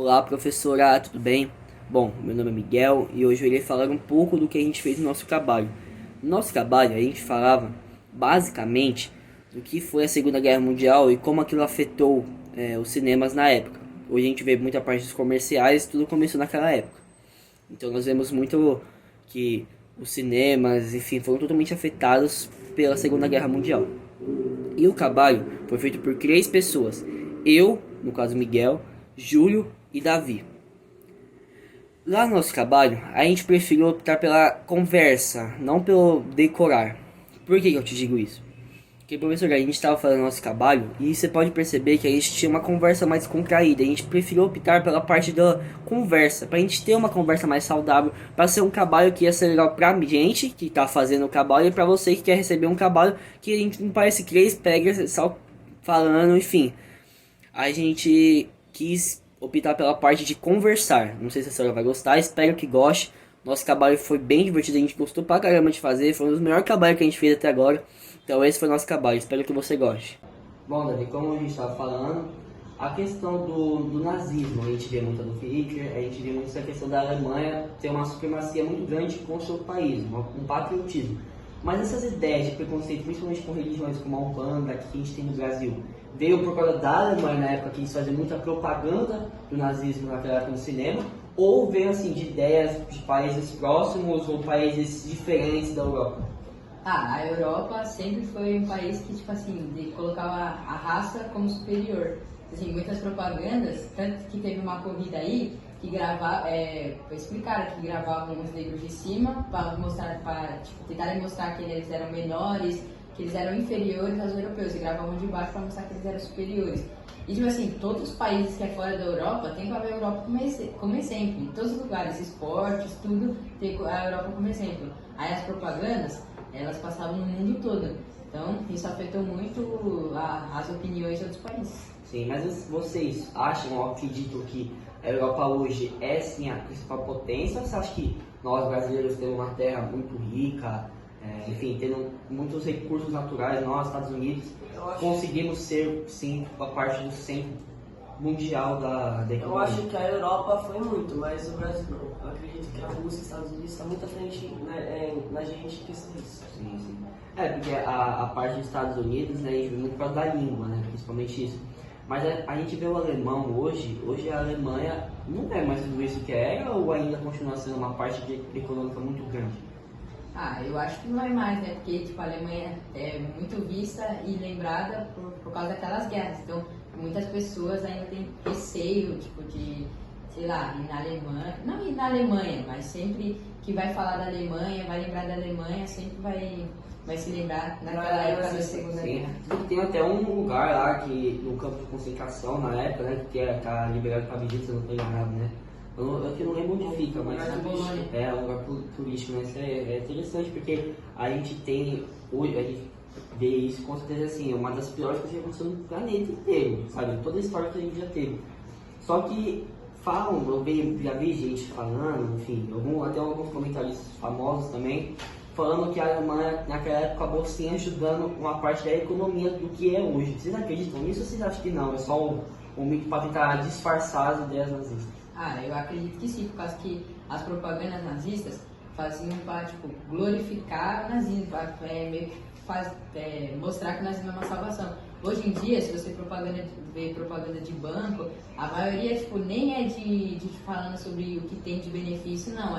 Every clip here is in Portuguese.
Olá, professora, tudo bem? Bom, meu nome é Miguel e hoje eu irei falar um pouco do que a gente fez no nosso trabalho. No nosso trabalho, a gente falava basicamente do que foi a Segunda Guerra Mundial e como aquilo afetou os cinemas na época. Hoje a gente vê muita parte dos comerciais, tudo começou naquela época. Então nós vemos muito que os cinemas, enfim, foram totalmente afetados pela Segunda Guerra Mundial. E o trabalho foi feito por 3 pessoas. Eu, no caso Miguel, Júlio e Davi. Lá no nosso trabalho, a gente preferiu optar pela conversa, não pelo decorar. Por que eu te digo isso? Porque, professor, a gente estava fazendo nosso trabalho e você pode perceber que a gente tinha uma conversa mais contraída. A gente preferiu optar pela parte da conversa, para a gente ter uma conversa mais saudável, para ser um trabalho que ia ser legal para a gente que está fazendo o trabalho e para você que quer receber um trabalho que a gente não parece 3 pegas só falando, enfim. A gente quis optar pela parte de conversar. Não sei se a senhora vai gostar, espero que goste. Nosso trabalho foi bem divertido, a gente gostou pra caramba de fazer, foi um dos melhores trabalhos que a gente fez até agora. Então esse foi o nosso trabalho, espero que você goste. Bom, Davi, como a gente estava falando, a questão do nazismo, a gente vê muito do Hitler, a gente vê muito essa questão da Alemanha ter uma supremacia muito grande com o seu país, um patriotismo. Mas essas ideias de preconceito, principalmente com religiões como a Umbanda, que a gente tem no Brasil, veio por causa da Alemanha na época que eles faziam muita propaganda do nazismo naquela época no cinema, ou veio assim de ideias de países próximos ou países diferentes da Europa? A Europa sempre foi um país que, tipo assim, colocava a raça como superior. Assim, muitas propagandas, tanto que teve uma corrida aí que explicaram que gravavam os negros de cima para mostrar, para tipo, tentarem mostrar que eles eram menores, que eles eram inferiores aos europeus, e gravavam de baixo para mostrar que eles eram superiores. E tipo assim, todos os países que é fora da Europa tem que haver a Europa como exemplo. Em todos os lugares, esportes, tudo, tem a Europa como exemplo. Aí as propagandas, elas passavam no mundo todo. Então, isso afetou muito as opiniões de outros países. Sim, mas vocês acham ou acreditam que a Europa hoje é sim a principal potência? Ou você acha que nós brasileiros temos uma terra muito rica, enfim, tendo muitos recursos naturais, nós, Estados Unidos, conseguimos ser sim a parte do centro mundial da Eu economia? acho que a Europa foi muito, mas o Brasil não. Eu acredito que a Rússia e os Estados Unidos estão muito à frente na gente que isso. Sim, sim. Porque a parte dos Estados Unidos, né, a gente vê muito por causa da língua, né, principalmente isso. Mas a gente vê o alemão hoje a Alemanha não é mais tudo isso que era ou ainda continua sendo uma parte econômica muito grande? Eu acho que não é mais, né? Porque tipo, a Alemanha é muito vista e lembrada por causa daquelas guerras. Então, muitas pessoas ainda têm receio, tipo, de, sei lá, ir na Alemanha. Não ir na Alemanha, mas sempre que vai falar da Alemanha, vai lembrar da Alemanha, sempre vai se lembrar naquela época da Segunda Guerra. Tem até um lugar lá que, no campo de concentração, na época, né, que tá liberado para visita, se eu não estou enganado, né? Eu não lembro onde fica, mas é um lugar turístico, né? Isso é interessante porque a gente tem, hoje, a gente vê isso com certeza assim, é uma das piores coisas que aconteceu no planeta inteiro, sabe? Toda a história que a gente já teve. Só que falam, já vi gente falando, enfim, até alguns comentários famosos também, falando que a Alemanha naquela época acabou sim ajudando uma parte da economia do que é hoje. Vocês acreditam nisso ou vocês acham que não? É só um mito para tentar disfarçar as ideias nazistas? Eu acredito que sim, por causa que as propagandas nazistas faziam para tipo, glorificar o nazismo, para meio que mostrar que o nazismo é uma salvação. Hoje em dia, se você vê propaganda de banco, a maioria tipo, nem é de falando sobre o que tem de benefício, não.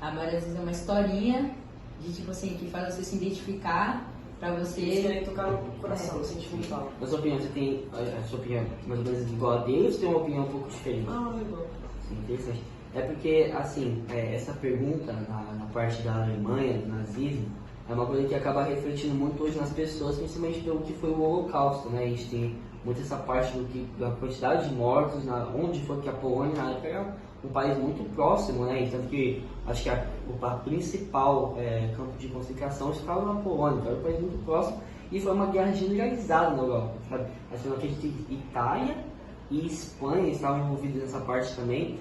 A maioria às vezes é uma historinha de tipo assim, que faz você se identificar para você. Eles querem tocar no coração, no sentimental. Na sua opinião, você tem a sua opinião mais ou menos igual a deles ou tem uma opinião um pouco diferente? Igual. Sim, interessante. É porque, assim, essa pergunta na parte da Alemanha, do nazismo, é uma coisa que acaba refletindo muito hoje nas pessoas, principalmente pelo que foi o Holocausto, né? A gente tem muito essa parte da quantidade de mortos, onde foi que a Polônia, na época, era um país muito próximo, né? E tanto que acho que o principal campo de concentração estava na Polônia, então era um país muito próximo, e foi uma guerra generalizada na Europa, sabe? Assim, eu acredito que Itália e Espanha estavam envolvidos nessa parte também.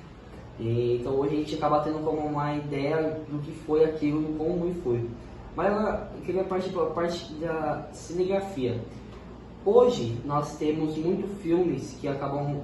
Então hoje a gente acaba tendo como uma ideia do que foi aquilo e como foi. Mas agora eu queria partir para a parte da cinegrafia. Hoje nós temos muitos filmes que acabam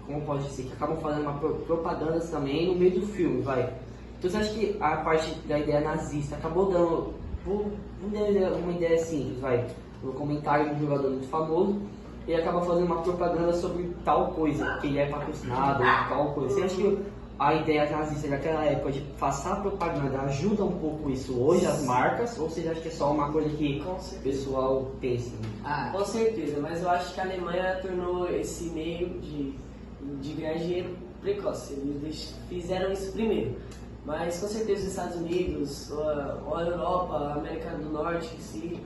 como pode dizer, que acabam fazendo uma propaganda também no meio do filme, vai. Então você acha que a parte da ideia nazista acabou dando, uma ideia simples, vai, no comentário de um jogador muito famoso, ele acaba fazendo uma propaganda sobre tal coisa, que ele é patrocinado, tal coisa. Você acha que a ideia nazista daquela época de passar propaganda ajuda um pouco isso hoje, as marcas, ou você acha que é só uma coisa que o pessoal pensa? Com certeza, mas eu acho que a Alemanha tornou esse meio de ganhar dinheiro precoce. Eles fizeram isso primeiro. Mas com certeza os Estados Unidos, ou a Europa, a América do Norte, se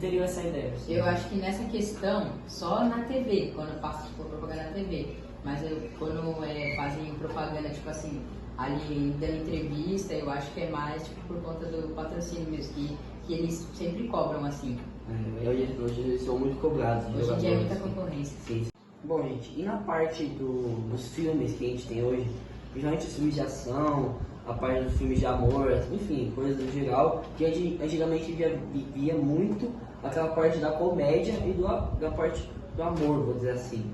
teriam essa ideia. Eu acho que nessa questão, só na TV, quando passa tipo, propaganda na TV, mas quando fazem propaganda, tipo assim, ali dando entrevista, eu acho que é mais tipo, por conta do patrocínio mesmo, que eles sempre cobram assim. Hoje eles são muito cobrados. Hoje em dia é muita concorrência. Sim. Bom, gente, e na parte dos filmes que a gente tem hoje, principalmente os filmes de ação, a parte dos filmes de amor, enfim, coisas no geral, que antigamente via muito aquela parte da comédia e da parte do amor, vou dizer assim.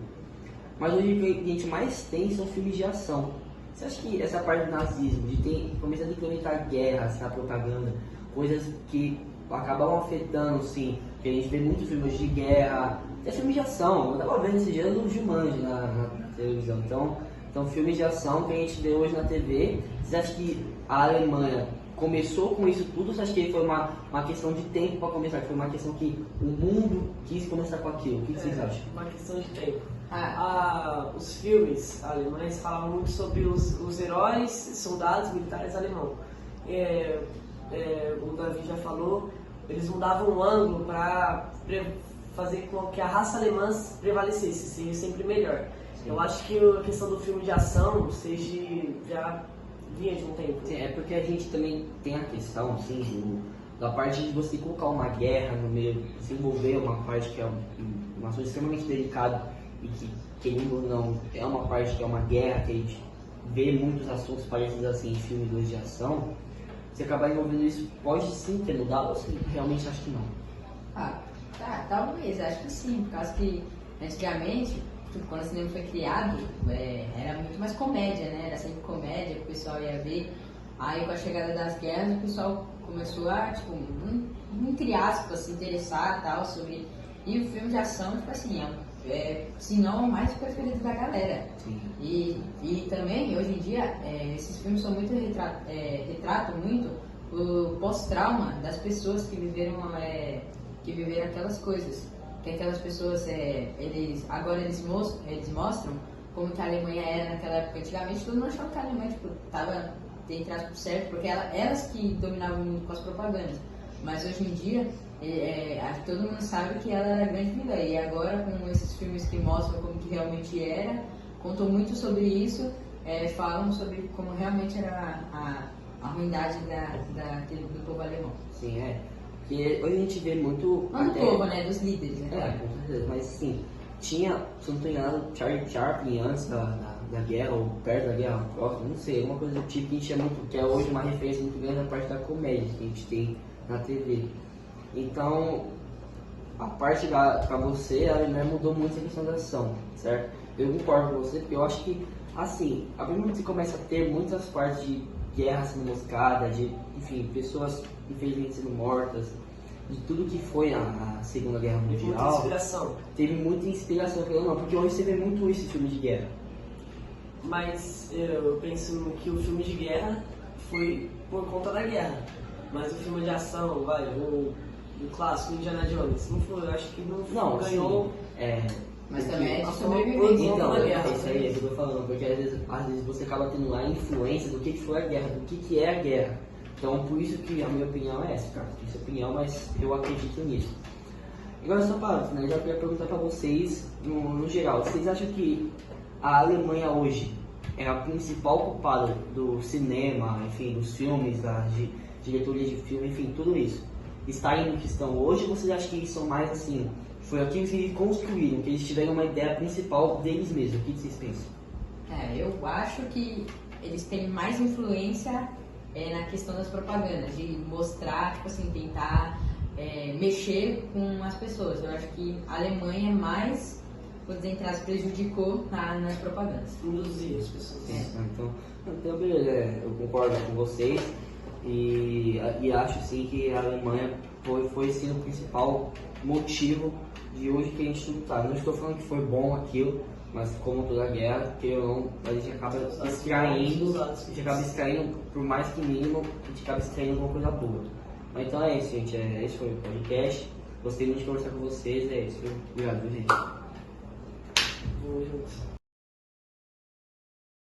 Mas hoje o que a gente mais tem são filmes de ação. Você acha que essa parte do nazismo, de começar a implementar guerras na propaganda, coisas que acabam afetando, sim, que a gente vê muitos filmes de guerra, até filmes de ação, eu estava vendo esse dia do Jumanji na televisão, então filmes de ação que a gente vê hoje na TV, você acha que a Alemanha começou com isso tudo, ou você acha que foi uma questão de tempo para começar, que foi uma questão que o mundo quis começar com aquilo? O que vocês acham? Uma questão de tempo. Os filmes alemães falavam muito sobre os heróis, soldados, militares alemãos. O Davi já falou, eles mudavam o ângulo para fazer com que a raça alemã prevalecesse, seja sempre melhor. Eu acho que a questão do filme de ação já vinha de um tempo. Sim, é porque a gente também tem a questão, sim, da parte de você colocar uma guerra no meio, desenvolver uma parte que é uma coisa extremamente delicada e que, querendo ou não, é uma parte que é uma guerra, que a gente vê muitos assuntos parecidos assim em filmes de ação, você acabar envolvendo isso, pode sim ter mudado, ou você realmente acha que não? Talvez, acho que sim, por causa que antigamente, quando o cinema foi criado, era muito mais comédia, né? Era sempre comédia que o pessoal ia ver. Aí com a chegada das guerras, o pessoal começou a, tipo, entre aspas, se interessar tal, sobre... E o filme de ação, tipo assim, se não o mais preferido da galera. E também, hoje em dia, esses filmes são muito retratam muito o pós-trauma das pessoas que viveram aquelas coisas. Que aquelas pessoas, agora eles mostram como que a Alemanha era naquela época. Antigamente todo mundo achava que a Alemanha estava entre aspas certo, porque elas que dominavam o mundo com as propagandas. Mas hoje em dia, todo mundo sabe que ela era a grande vilã. E agora, com esses filmes que mostram como que realmente era, contam muito sobre isso, falam sobre como realmente era a ruindade do povo alemão. Sim, porque hoje a gente vê muito... Não do povo, né? Dos líderes, né? Com certeza, mas sim, tinha, se eu não estou enganado, Charlie Chaplin antes da guerra, ou perto da guerra, próximo, não sei, uma coisa do tipo que a gente tinha muito, que é hoje uma referência muito grande na parte da comédia que a gente tem na TV. Então, a parte pra você, a Alemanha mudou muito essa questão da ação, certo? Eu concordo com você, porque eu acho que, assim, a partir do momento que você começa a ter muitas partes de guerra sendo moscada, enfim, pessoas infelizmente sendo mortas, de tudo que foi a Segunda Guerra Mundial. Muita inspiração. Teve muita inspiração, porque hoje você vê muito isso em filme de guerra. Mas eu penso que o filme de guerra foi por conta da guerra. Mas o filme de ação, o clássico Indiana Jones, não foi, eu acho que não ganhou. Mas também é de sobrevivência. Então, guerra. Isso aí é o que eu tô falando, porque às vezes você acaba tendo lá a influência do que foi a guerra, do que é a guerra. Então, por isso que a minha opinião é essa, cara. Isso é opinião, mas eu acredito nisso. Agora, só para né, já queria perguntar para vocês, no geral, vocês acham que a Alemanha hoje é a principal culpada do cinema, enfim, dos filmes, das diretoria de filme, enfim, tudo isso? Está indo que estão hoje, ou vocês acham que eles são mais assim, foi aquilo que eles construíram, que eles tiveram uma ideia principal deles mesmos? O que vocês pensam? Eu acho que eles têm mais influência na questão das propagandas, de mostrar, tipo assim, tentar mexer com as pessoas. Eu acho que a Alemanha é mais vou dizer, entre aspas, prejudicou nas propagandas. Induzir as pessoas. Então beleza, eu concordo com vocês e acho sim que a Alemanha foi sim o principal motivo de hoje que a gente lutar. Não estou falando que foi bom aquilo, mas como toda guerra, que eu não, a gente acaba extraindo, por mais que mínimo, a gente acaba extraindo alguma coisa boa. Mas então é isso, gente. Esse foi o podcast. Gostei muito de conversar com vocês. É isso. Obrigado, gente. Boa, gente.